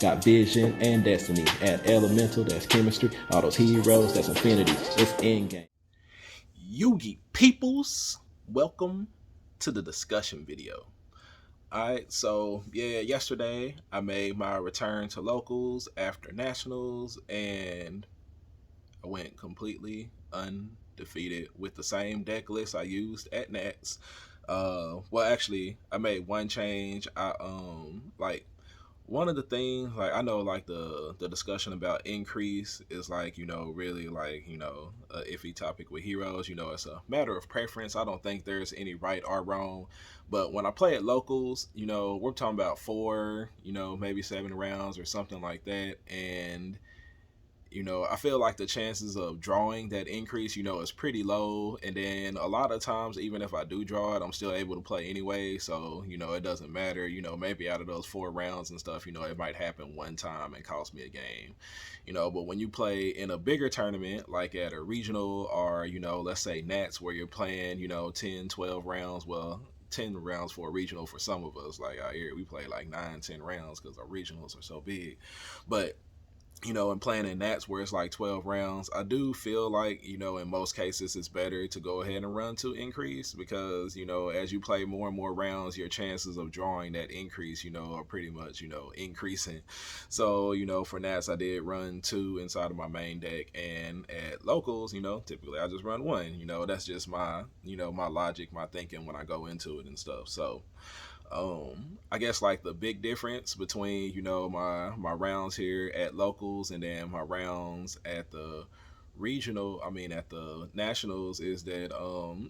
Got vision and destiny. At elemental, that's chemistry. All those heroes, that's infinity. It's endgame. Yugi peoples, welcome to the discussion video. Alright, so yeah, yesterday I made my return to locals after nationals and I went completely undefeated with the same deck list I used at Nats. Well actually I made one change. I like one of the things, like I know like the discussion about increase is like, really like, a iffy topic with heroes. It's a matter of preference. I don't think there's any right or wrong, but when I play at locals, we're talking about four, maybe 7 rounds or something like that. And I feel like the chances of drawing that increase, is pretty low. And then a lot of times, even if I do draw it, I'm still able to play anyway. So, it doesn't matter. Maybe out of those 4 rounds and stuff, it might happen one time and cost me a game. But when you play in a bigger tournament, like at a regional or, let's say Nats, where you're playing, 10, 12 rounds, well, 10 rounds for a regional for some of us. Like out here, we play like 9, 10 rounds because our regionals are so big. But and playing in Nats where it's like 12 rounds, I do feel like, in most cases it's better to go ahead and run to increase because, as you play more and more rounds, your chances of drawing that increase, are pretty much, increasing. So, for Nats, I did run 2 inside of my main deck, and at locals, typically I just run 1. That's just my, my logic, my thinking when I go into it and stuff. So, I guess like the big difference between my rounds here at locals and then my rounds at the regional, I mean at the nationals, is that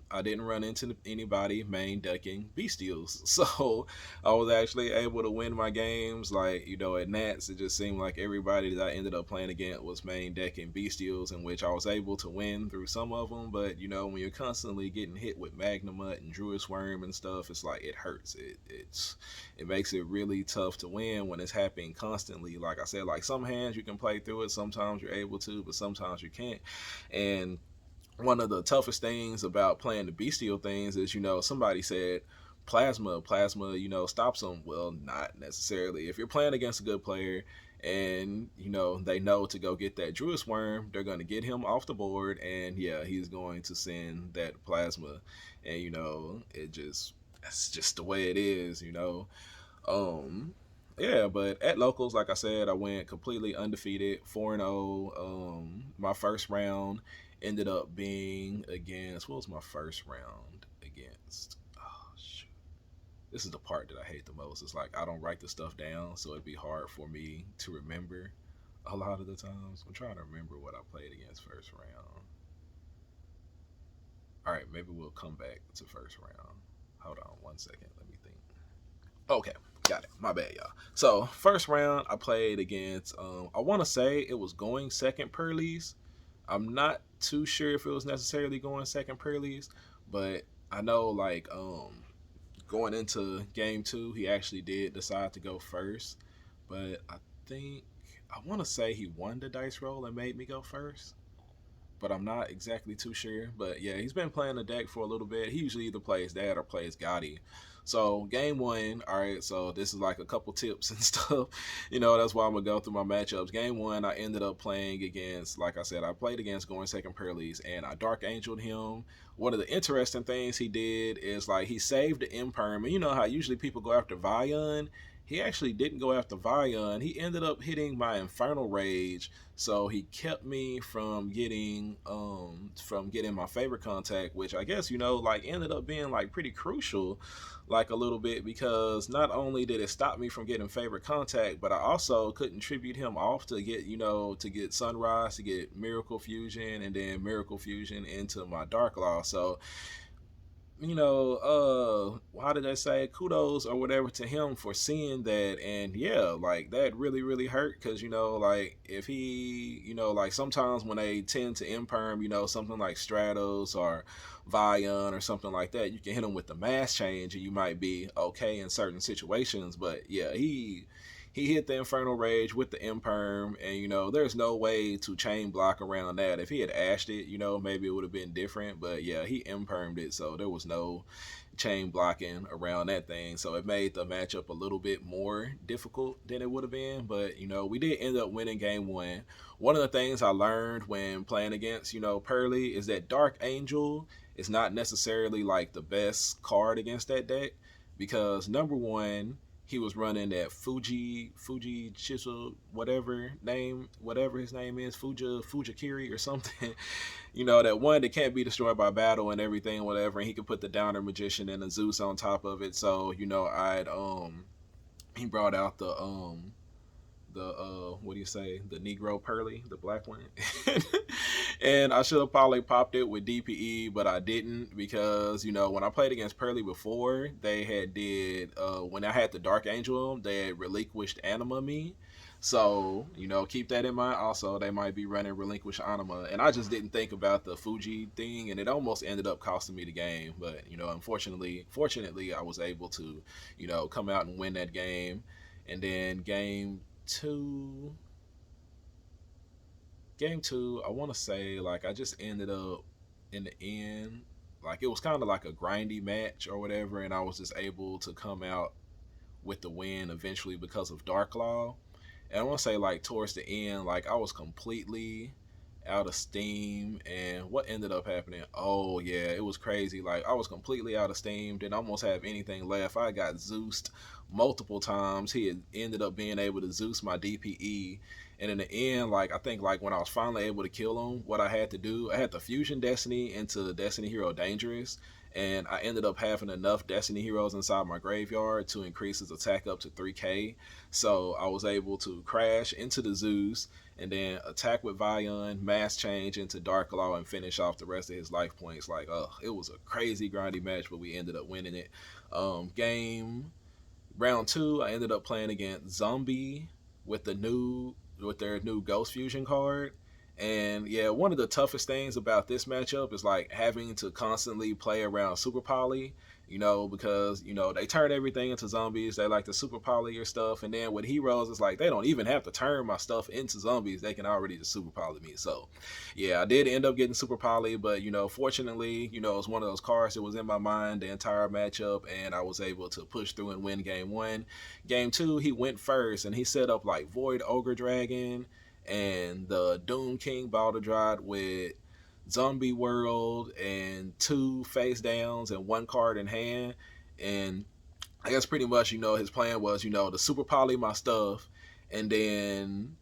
I didn't run into anybody main decking Bystials. So I was actually able to win my games. Like, at Nats it just seemed like everybody that I ended up playing against was main decking Bystials, in which I was able to win through some of them. But when you're constantly getting hit with Magnamut and Druid Worm and stuff, it's like it hurts. It makes it really tough to win when it's happening constantly. Like I said, like some hands you can play through it, sometimes you're able to, but sometimes you can't. And one of the toughest things about playing the bestial things is, somebody said plasma, stops them. Well, not necessarily. If you're playing against a good player and, they know to go get that Druid Worm, they're going to get him off the board, and yeah, he's going to send that plasma. And, that's just the way it is. Um, yeah, but at locals, like I said, I went completely undefeated, 4-0. My first round ended up being against, what was my first round against? Oh, shoot. This is the part that I hate the most. It's like I don't write the stuff down, so it'd be hard for me to remember a lot of the times. I'm trying to remember what I played against first round. All right, maybe we'll come back to first round. Hold on one second. Let me think. Okay, got it. My bad, y'all. So first round, I played against. I want to say it was going second Pearlies. I'm not too sure if it was necessarily going second Pearlies, but I know like going into game 2, he actually did decide to go first. But I think I want to say he won the dice roll and made me go first, but I'm not exactly too sure. But yeah, he's been playing the deck for a little bit. He usually either plays that or plays Gotti. So game 1, all right. So this is like a couple tips and stuff. That's why I'm gonna go through my matchups. Game 1, I ended up playing against, like I said, I played against going second Pearlies, and I Dark Angeled him. One of the interesting things he did is like he saved the Imperm, and you know how usually people go after Vion. He actually didn't go after Vion. He ended up hitting my Infernal Rage, so he kept me from getting my favorite contact, which I guess like ended up being like pretty crucial, like a little bit, because not only did it stop me from getting favorite contact, but I also couldn't tribute him off to get Sunrise, to get Miracle Fusion, and then Miracle Fusion into my Dark Law. So how did I say, kudos or whatever to him for seeing that. And yeah, like that really, really hurt because, like if he, like sometimes when they tend to imperm, something like Stratos or Vion or something like that, you can hit him with the mass change and you might be okay in certain situations. But yeah, he hit the Infernal Rage with the Imperm, and there's no way to chain block around that. If he had ashed it, maybe it would have been different, but yeah, he Impermed it, so there was no chain blocking around that thing, so it made the matchup a little bit more difficult than it would have been. But we did end up winning game one. One of the things I learned when playing against Pearly is that Dark Angel is not necessarily like the best card against that deck, because number one, he was running that Fuji Chisel, whatever his name is, Fujakiri or something. That one that can't be destroyed by battle and everything, whatever, and he could put the Downer Magician and a Zeus on top of it. So, he brought out the what do you say, the Negro Pearly, the black one. And I should have probably popped it with DPE, but I didn't, because when I played against Pearly before, they had did when I had the Dark Angel, they had relinquished Anima me. So, keep that in mind. Also, they might be running Relinquish Anima, and I just didn't think about the Fuji thing, and it almost ended up costing me the game. But, fortunately, I was able to, come out and win that game. And then game two, I want to say, like, I just ended up in the end, like, it was kind of like a grindy match or whatever, and I was just able to come out with the win eventually because of Dark Law. And I want to say, like, towards the end, like, I was completely out of steam. And what ended up happening, oh yeah, it was crazy. Like, I was completely out of steam, didn't almost have anything left. I got Zeused multiple times. He had ended up being able to Zeus my DPE, and in the end, like, I think, like, when I was finally able to kill him, what I had to do, I had to fusion Destiny into Destiny Hero Dangerous, and I ended up having enough Destiny Heroes inside my graveyard to increase his attack up to 3k. So I was able to crash into the Zeus, and then attack with Vion, mass change into Dark Law, and finish off the rest of his life points. Like, it was a crazy grindy match, but we ended up winning it. Round two, I ended up playing against Zombie with their new Ghost Fusion card. And yeah, one of the toughest things about this matchup is, like, having to constantly play around Super Poly, because, they turn everything into zombies. They like to Super Poly your stuff. And then with heroes, it's like, they don't even have to turn my stuff into zombies. They can already just Super Poly me. So yeah, I did end up getting Super Poly, but, fortunately, it was one of those cards that was in my mind the entire matchup, and I was able to push through and win game one. Game two, he went first, and he set up, like, Void Ogre Dragon and the Doom King Balderdrod with Zombie World and 2 face downs and 1 card in hand. And I guess pretty much, his plan was, to Super Poly my stuff, and then,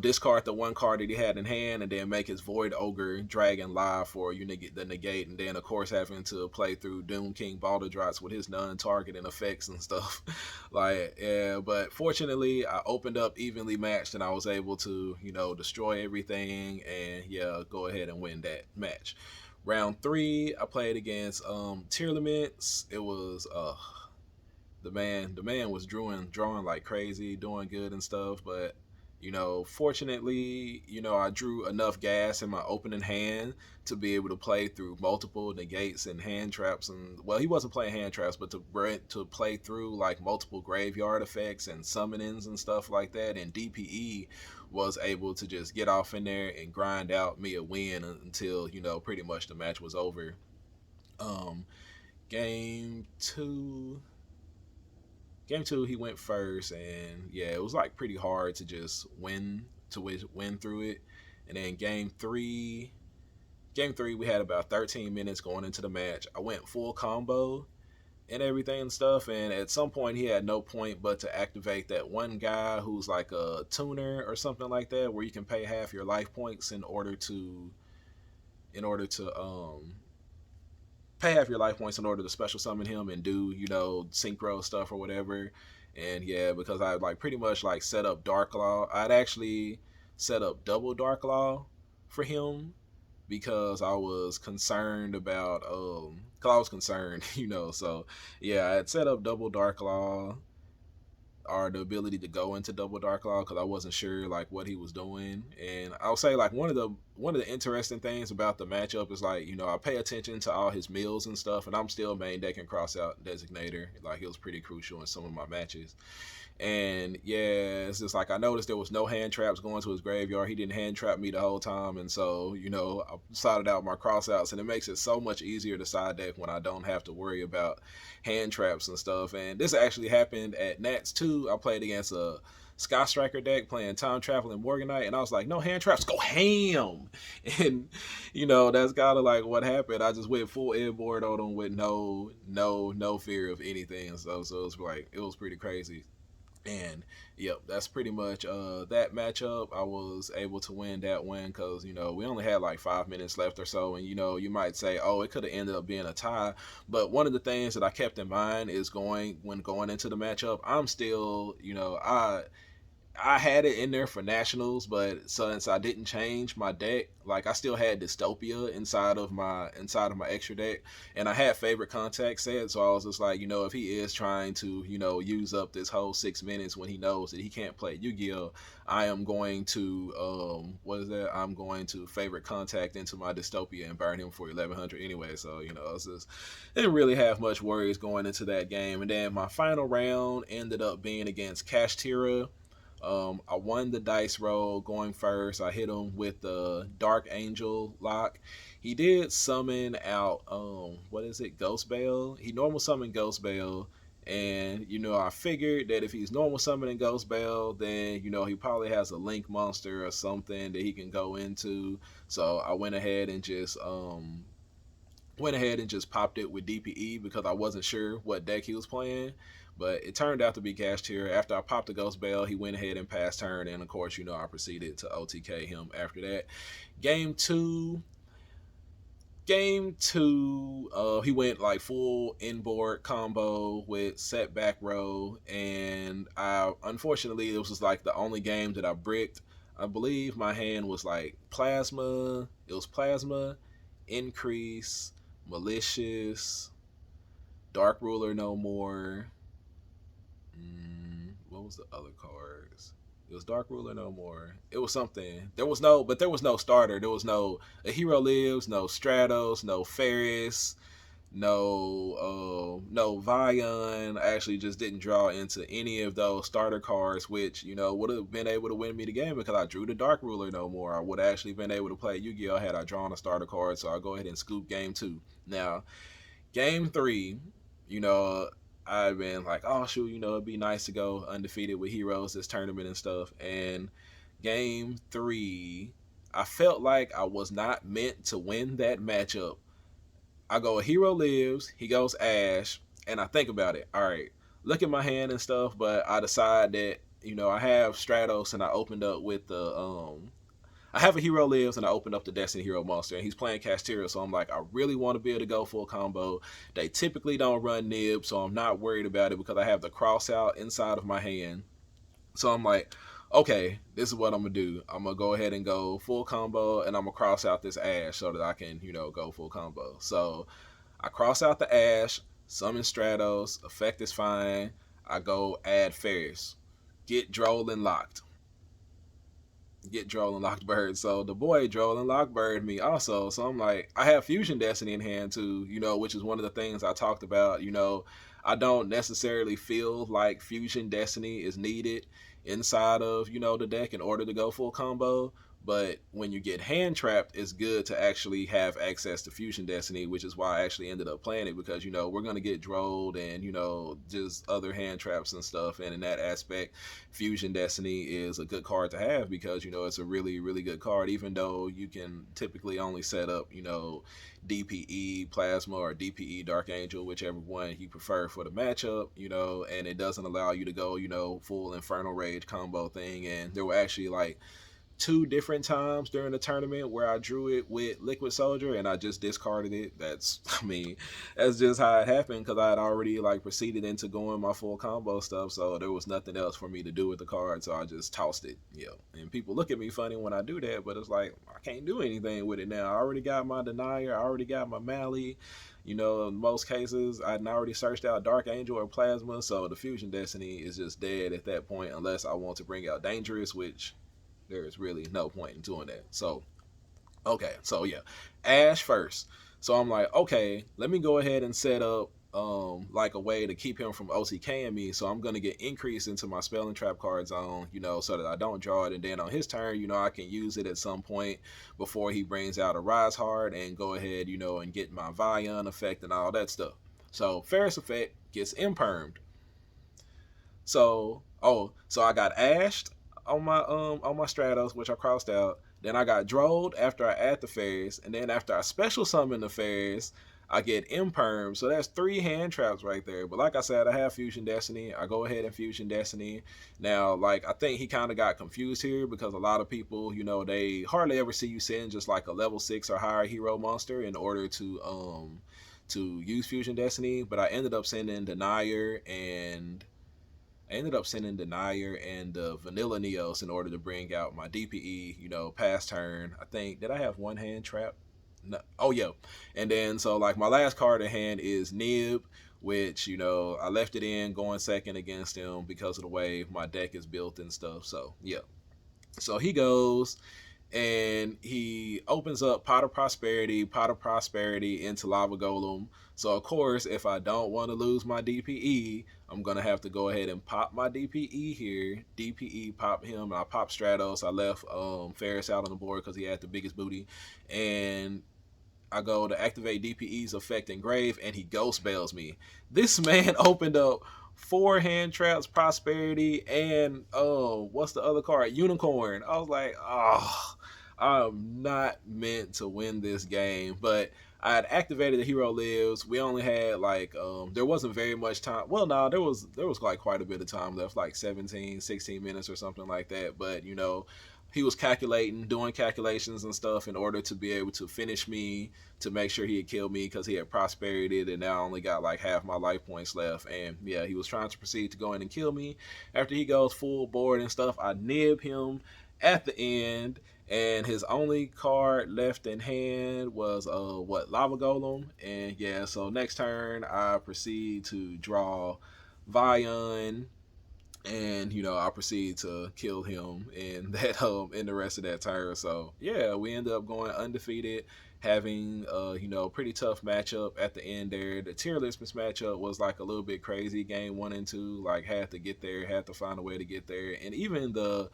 discard the 1 card that he had in hand, and then make his Void Ogre Dragon live for the negate, and then of course having to play through Doom King Balderdrots with his non-targeting effects and stuff. Like, yeah, but fortunately I opened up evenly matched, and I was able to, destroy everything, and yeah, go ahead and win that match. Round three, I played against Tearlaments. It was the man was drawing like crazy, doing good and stuff, but fortunately, I drew enough gas in my opening hand to be able to play through multiple negates and hand traps. And, well, he wasn't playing hand traps, but to play through, like, multiple graveyard effects and summonings and stuff like that. And DPE was able to just get off in there and grind out me a win until, pretty much the match was over. Game two, he went first, and yeah, it was, like, pretty hard to just win through it. And then game three, we had about 13 minutes going into the match. I went full combo and everything and stuff, and at some point he had no point but to activate that one guy who's like a tuner or something like that, where you can pay half your life points in order to pay half your life points in order to special summon him and do, synchro stuff or whatever. And yeah, because I, like, pretty much, like, set up Dark Law. I'd actually set up double Dark Law for him because I was concerned about so yeah, I had set up double Dark Law, or the ability to go into double Dark Law, because I wasn't sure, like, what he was doing. And I'll say, like, one of the interesting things about the matchup is, like, I pay attention to all his mills and stuff, and I'm still main decking Crossout Designator. Like, it was pretty crucial in some of my matches. And yeah, it's just like I noticed there was no hand traps going to his graveyard. He didn't hand trap me the whole time, and so I sorted out my crossouts, and it makes it so much easier to side deck when I don't have to worry about hand traps and stuff. And this actually happened at Nats too. I played against a Sky Striker deck playing Time Traveling Morganite, and I was like, no hand traps, go ham. And that's kind of like what happened. I just went full inboard on them with no fear of anything and stuff. So it was pretty crazy. And yep, that's pretty much that matchup. I was able to win that one because we only had like 5 minutes left or so, and you might say, oh, it could have ended up being a tie. But one of the things that I kept in mind is going into the matchup, I'm still I had it in there for nationals, but since I didn't change my deck, like I still had Dystopia inside of my extra deck, and I had favorite contact set. So I was just like, if he is trying to use up this whole 6 minutes when he knows that he can't play Yu-Gi-Oh, I am going to I'm going to favorite contact into my Dystopia and burn him for 1100 anyway. So it's just didn't really have much worries going into that game. And then my final round ended up being against Kashtira. I won the dice roll going first. I hit him with the Dark Angel lock. He did summon out Ghost Bale. He normal summoned Ghost Bale, and I figured that if he's normal summoning Ghost Bale, then he probably has a Link monster or something that he can go into. So I went ahead and just popped it with DPE because I wasn't sure what deck he was playing. But it turned out to be Kashtira. After I popped the Ghost Bell, he went ahead and passed turn, and of course, I proceeded to OTK him after that. Game two, he went like full inboard combo with set back row, and unfortunately, it was just like the only game that I bricked. I believe my hand was like Plasma. It was Plasma, Increase, Malicious, Dark Ruler No More. What was the other cards? It was Dark Ruler No More. It was something. There was no starter. There was no A Hero Lives, no Stratos, no Ferris, no Vion. I actually just didn't draw into any of those starter cards, which would have been able to win me the game because I drew the Dark Ruler No More. I would have actually been able to play Yu-Gi-Oh had I drawn a starter card. So I'll go ahead and scoop game two. Now, game three, I've been like, oh shoot, it'd be nice to go undefeated with heroes this tournament and stuff. And game three, I felt like I was not meant to win that matchup. I go, a hero lives, he goes Ash, and I think about it. All right, look at my hand and stuff, but I decide that I have Stratos, and I opened up with the I have a Hero Lives, and I opened up the Destiny Hero monster, and he's playing Kashtira, so I'm like, I really want to be able to go full combo. They typically don't run Nib, so I'm not worried about it because I have the cross out inside of my hand. So I'm like, okay, this is what I'm going to do. I'm going to go ahead and go full combo, and I'm going to cross out this Ash so that I can, go full combo. So I cross out the Ash, summon Stratos, effect is fine. I go add Ferris, get Droll and locked. Lockbird. So the boy Droll and Lockbird me also. So I'm like, I have Fusion Destiny in hand too, which is one of the things I talked about. I don't necessarily feel like Fusion Destiny is needed inside of, the deck in order to go full combo. But when you get hand trapped, it's good to actually have access to Fusion Destiny, which is why I actually ended up playing it because, we're going to get drolled and, just other hand traps and stuff. And in that aspect, Fusion Destiny is a good card to have because, it's a really, really good card, even though you can typically only set up, DPE Plasma or DPE Dark Angel, whichever one you prefer for the matchup, and it doesn't allow you to go, full Infernal Rage combo thing. And there were actually like 2 different times during the tournament where I drew it with Liquid Soldier and I just discarded it. That's just how it happened because I had already like proceeded into going my full combo stuff, so there was nothing else for me to do with the card, so I just tossed it. And people look at me funny when I do that, but it's like I can't do anything with it now. I already got my Denier, I already got my Mally. In most cases, I'd already searched out Dark Angel or Plasma, so the Fusion Destiny is just dead at that point unless I want to bring out Dangerous, which there's really no point in doing that. So, okay. So, yeah. Ash first. So, I'm like, okay, let me go ahead and set up like a way to keep him from OTKing me. So I'm gonna get increase into my spelling trap card zone, so that I don't draw it. And then on his turn, I can use it at some point before he brings out a Rise Hard and go ahead, and get my Vion effect and all that stuff. So Ferris effect gets impermed. So I got ashed on my Stratos, which I crossed out. Then I got drolled after I add the Ferris, and then after I special summon the Ferris, I get imperm. So that's 3 hand traps right there. But like I said, I have Fusion Destiny. I go ahead and Fusion Destiny. Now, like, I think he kind of got confused here because a lot of people, they hardly ever see you send just like a level 6 or higher hero monster in order to use Fusion Destiny. But I ended up sending Denier and Vanilla Neos in order to bring out my DPE, past turn. I think, did I have one hand trap? No. Oh, yeah. And then, so, like, my last card in hand is Nib, which, I left it in going second against him because of the way my deck is built and stuff. So, yeah. So he goes and he opens up Pot of Prosperity into Lava Golem. So of course, if I don't want to lose my DPE, I'm gonna have to go ahead and pop my DPE here. DPE, pop him, and I pop Stratos. I left Ferris out on the board because he had the biggest booty, and I go to activate DPE's effect Engrave, and he ghost bells me. This man opened up 4 hand traps, Prosperity, and what's the other card? Unicorn. I was like, I'm not meant to win this game. But I had activated the Hero Lives. We only had like there wasn't very much time. Well, no, there was like quite a bit of time left, like 17, 16 minutes or something like that. But he was doing calculations and stuff in order to be able to finish me, to make sure he had killed me because he had prosperited and now I only got like half my life points left. And yeah, he was trying to proceed to go in and kill me. After he goes full board and stuff, I nib him at the end, and his only card left in hand was Lava Golem. And yeah, so next turn I proceed to draw Vion, and I proceed to kill him in that in the rest of that turn. So yeah, we ended up going undefeated, having pretty tough matchup at the end there. The tier list matchup was like a little bit crazy. Game 1 and 2, like, had to find a way to get there, and even the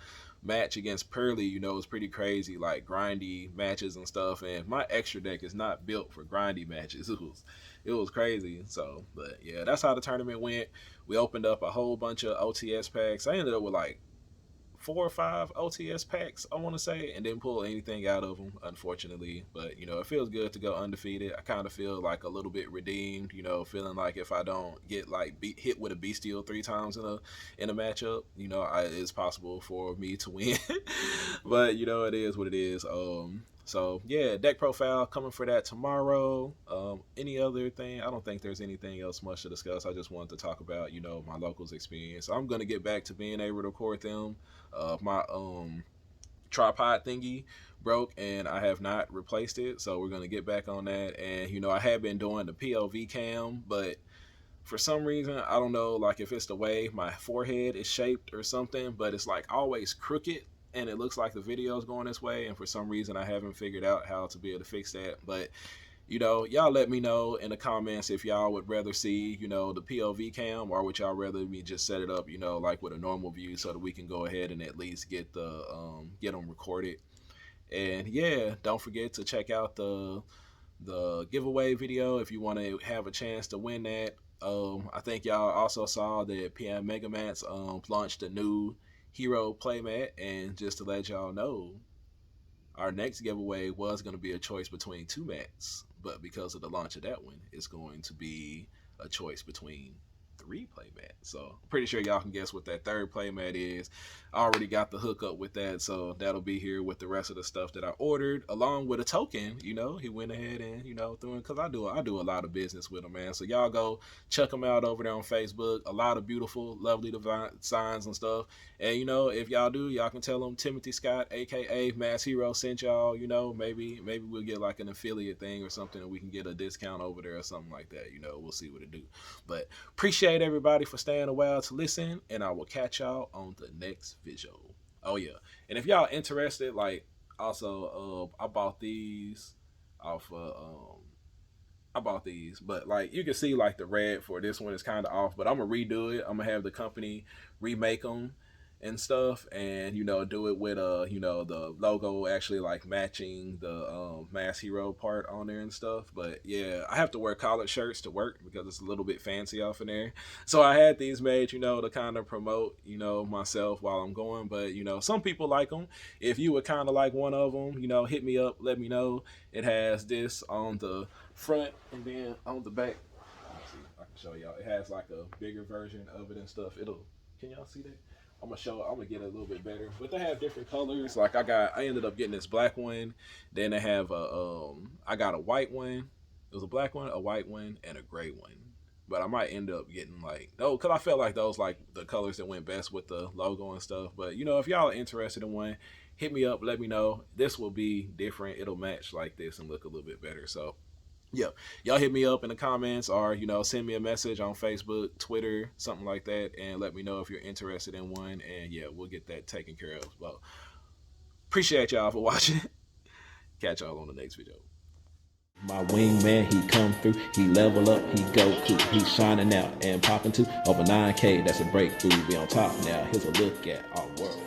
match against Pearly, was pretty crazy, like grindy matches and stuff. And my extra deck is not built for grindy matches. It was crazy. So, but yeah, that's how the tournament went. We opened up a whole bunch of OTS packs. I ended up with like 4 or 5 OTS packs, I want to say, and didn't pull anything out of them, unfortunately. But it feels good to go undefeated. I kind of feel like a little bit redeemed, feeling like if I don't get like hit with a Bystial 3 times in a matchup, it's possible for me to win. But it is what it is. So yeah, deck profile coming for that tomorrow. Any other thing? I don't think there's anything else much to discuss. I just wanted to talk about my locals experience. So I'm gonna get back to being able to record them. My tripod thingy broke and I have not replaced it, so we're gonna get back on that. And I have been doing the POV cam, but for some reason, I don't know, like if it's the way my forehead is shaped or something, but it's like always crooked and it looks like the video is going this way, and for some reason I haven't figured out how to be able to fix that. But y'all let me know in the comments if y'all would rather see the POV cam, or would y'all rather me just set it up like with a normal view, so that we can go ahead and at least get get them recorded. And yeah, don't forget to check out the giveaway video if you want to have a chance to win that. I think y'all also saw that PM Megamats launched a new hero playmat, and just to let y'all know, our next giveaway was going to be a choice between 2 mats, but because of the launch of that one, it's going to be a choice between 3 playmats. So I'm pretty sure y'all can guess what that 3rd playmat is. I already got the hookup with that, so that'll be here with the rest of the stuff that I ordered, along with a token. He went ahead and threw in, because I do a lot of business with him, man. So y'all go check him out over there on Facebook. A lot of beautiful, lovely designs and stuff. And if y'all do, y'all can tell him Timothy Scott, aka Mass Hero, sent y'all. Maybe we'll get like an affiliate thing or something, and we can get a discount over there or something like that. We'll see what it do. But appreciate everybody for staying a while to listen, and I will catch y'all on the next video. Oh yeah, and if y'all interested, like, also I bought these off I bought these, but like you can see like the red for this one is kind of off, but I'm gonna redo it. I'm gonna have the company remake them and stuff, and do it with the logo actually like matching the Mass Hero part on there and stuff. But yeah, I have to wear collared shirts to work because it's a little bit fancy off in there. So I had these made to kind of promote myself while I'm going. But some people like them. If you would kind of like one of them, hit me up, let me know. It has this on the front, and then on the back, let's see, I can show y'all. It has like a bigger version of it and stuff. Can y'all see that? I'm gonna get it a little bit better, but they have different colors. Like I ended up getting this black one. Then they have I got a white one. It was a black one, a white one, and a gray one. But I might end up getting because I felt like those like the colors that went best with the logo and stuff. But if y'all are interested in one, hit me up, let me know. This will be different. It'll match like this and look a little bit better. So yeah, y'all hit me up in the comments, or send me a message on Facebook, Twitter, something like that, and let me know if you're interested in one, and yeah, we'll get that taken care of. Well, appreciate y'all for watching. Catch y'all on the next video. My wingman, he come through, he level up, he go cool, he's shining out and popping to over 9K. That's a breakthrough. Be on top now. Here's a look at our world.